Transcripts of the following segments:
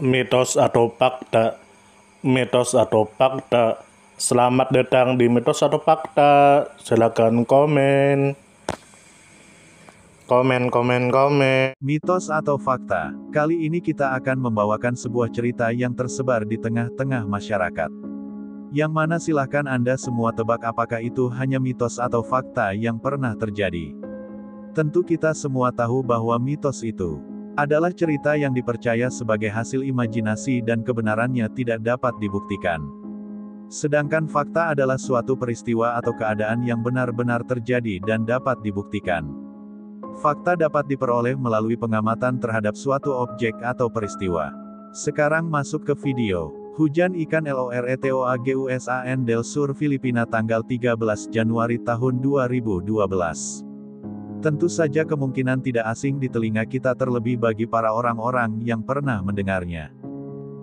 Mitos atau fakta? Mitos atau fakta? Selamat datang di Mitos atau Fakta. Silakan komen. Komen. Mitos atau fakta? Kali ini kita akan membawakan sebuah cerita yang tersebar di tengah-tengah masyarakat. Yang mana silahkan Anda semua tebak apakah itu hanya mitos atau fakta yang pernah terjadi. Tentu kita semua tahu bahwa mitos itu adalah cerita yang dipercaya sebagai hasil imajinasi dan kebenarannya tidak dapat dibuktikan. Sedangkan fakta adalah suatu peristiwa atau keadaan yang benar-benar terjadi dan dapat dibuktikan. Fakta dapat diperoleh melalui pengamatan terhadap suatu objek atau peristiwa. Sekarang masuk ke video. Hujan ikan LORETOAGUSAN del Sur Filipina tanggal 13 Januari tahun 2012. Tentu saja kemungkinan tidak asing di telinga kita terlebih bagi para orang-orang yang pernah mendengarnya.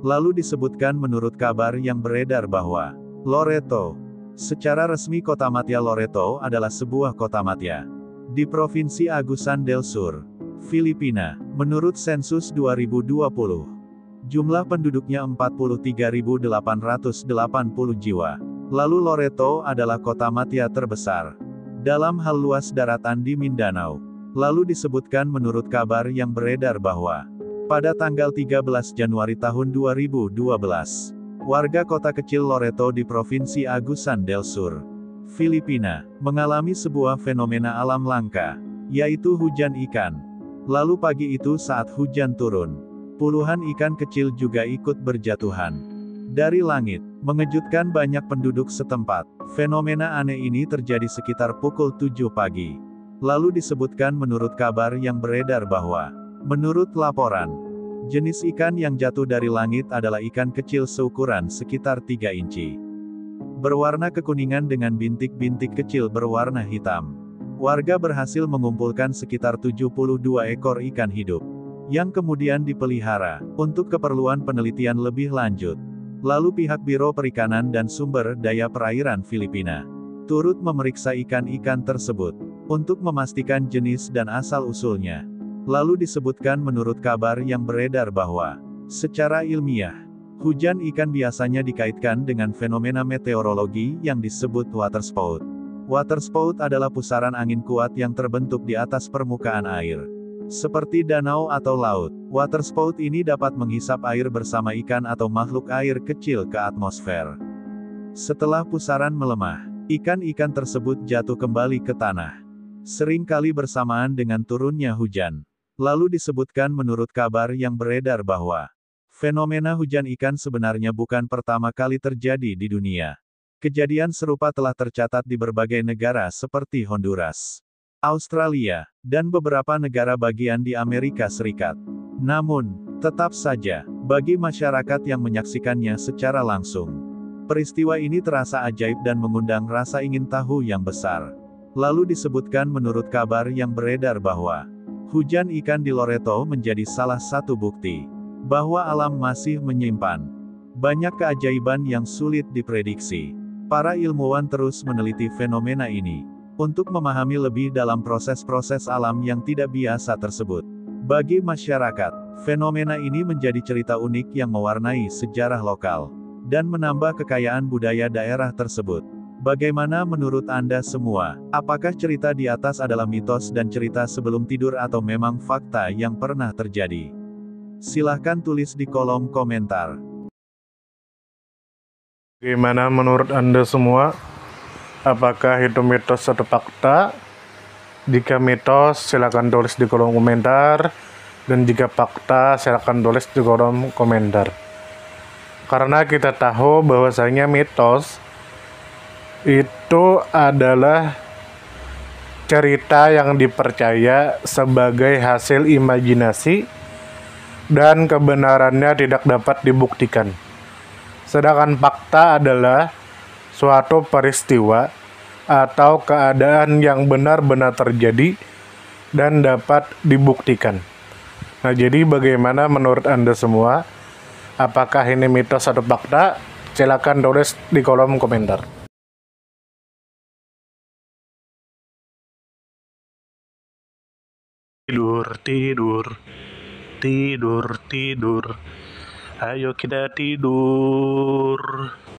Lalu disebutkan menurut kabar yang beredar bahwa Loreto, secara resmi kota Matya Loreto adalah sebuah kota Matya di Provinsi Agusan del Sur, Filipina. Menurut sensus 2020, jumlah penduduknya 43.880 jiwa. Lalu Loreto adalah kota Matya terbesar dalam hal luas daratan di Mindanao. Lalu disebutkan menurut kabar yang beredar bahwa pada tanggal 13 Januari tahun 2012, warga kota kecil Loreto di Provinsi Agusan del Sur, Filipina, mengalami sebuah fenomena alam langka, yaitu hujan ikan. Lalu pagi itu saat hujan turun, puluhan ikan kecil juga ikut berjatuhan dari langit, mengejutkan banyak penduduk setempat. Fenomena aneh ini terjadi sekitar pukul 7 pagi. Lalu disebutkan menurut kabar yang beredar bahwa, menurut laporan, jenis ikan yang jatuh dari langit adalah ikan kecil seukuran sekitar 3 inci. Berwarna kekuningan dengan bintik-bintik kecil berwarna hitam. Warga berhasil mengumpulkan sekitar 72 ekor ikan hidup, yang kemudian dipelihara, untuk keperluan penelitian lebih lanjut. Lalu pihak Biro Perikanan dan Sumber Daya Perairan Filipina turut memeriksa ikan-ikan tersebut untuk memastikan jenis dan asal-usulnya. Lalu disebutkan menurut kabar yang beredar bahwa secara ilmiah, hujan ikan biasanya dikaitkan dengan fenomena meteorologi yang disebut waterspout. Waterspout adalah pusaran angin kuat yang terbentuk di atas permukaan air, seperti danau atau laut. Waterspout ini dapat menghisap air bersama ikan atau makhluk air kecil ke atmosfer. Setelah pusaran melemah, ikan-ikan tersebut jatuh kembali ke tanah, sering kali bersamaan dengan turunnya hujan. Lalu disebutkan menurut kabar yang beredar bahwa fenomena hujan ikan sebenarnya bukan pertama kali terjadi di dunia. Kejadian serupa telah tercatat di berbagai negara seperti Honduras, Australia, dan beberapa negara bagian di Amerika Serikat. Namun, tetap saja, bagi masyarakat yang menyaksikannya secara langsung, peristiwa ini terasa ajaib dan mengundang rasa ingin tahu yang besar. Lalu disebutkan menurut kabar yang beredar bahwa hujan ikan di Loreto menjadi salah satu bukti bahwa alam masih menyimpan banyak keajaiban yang sulit diprediksi. Para ilmuwan terus meneliti fenomena ini untuk memahami lebih dalam proses-proses alam yang tidak biasa tersebut. Bagi masyarakat, fenomena ini menjadi cerita unik yang mewarnai sejarah lokal dan menambah kekayaan budaya daerah tersebut. Bagaimana menurut Anda semua? Apakah cerita di atas adalah mitos dan cerita sebelum tidur atau memang fakta yang pernah terjadi? Silahkan tulis di kolom komentar. Gimana menurut Anda semua? Apakah itu mitos atau fakta? Jika mitos, silakan tulis di kolom komentar. Dan jika fakta, silakan tulis di kolom komentar. Karena kita tahu bahwasanya mitos itu adalah cerita yang dipercaya sebagai hasil imajinasi dan kebenarannya tidak dapat dibuktikan. Sedangkan fakta adalah suatu peristiwa atau keadaan yang benar-benar terjadi dan dapat dibuktikan. Nah, jadi bagaimana menurut Anda semua? Apakah ini mitos atau fakta? Silakan tulis di kolom komentar. Tidur. Ayo kita tidur.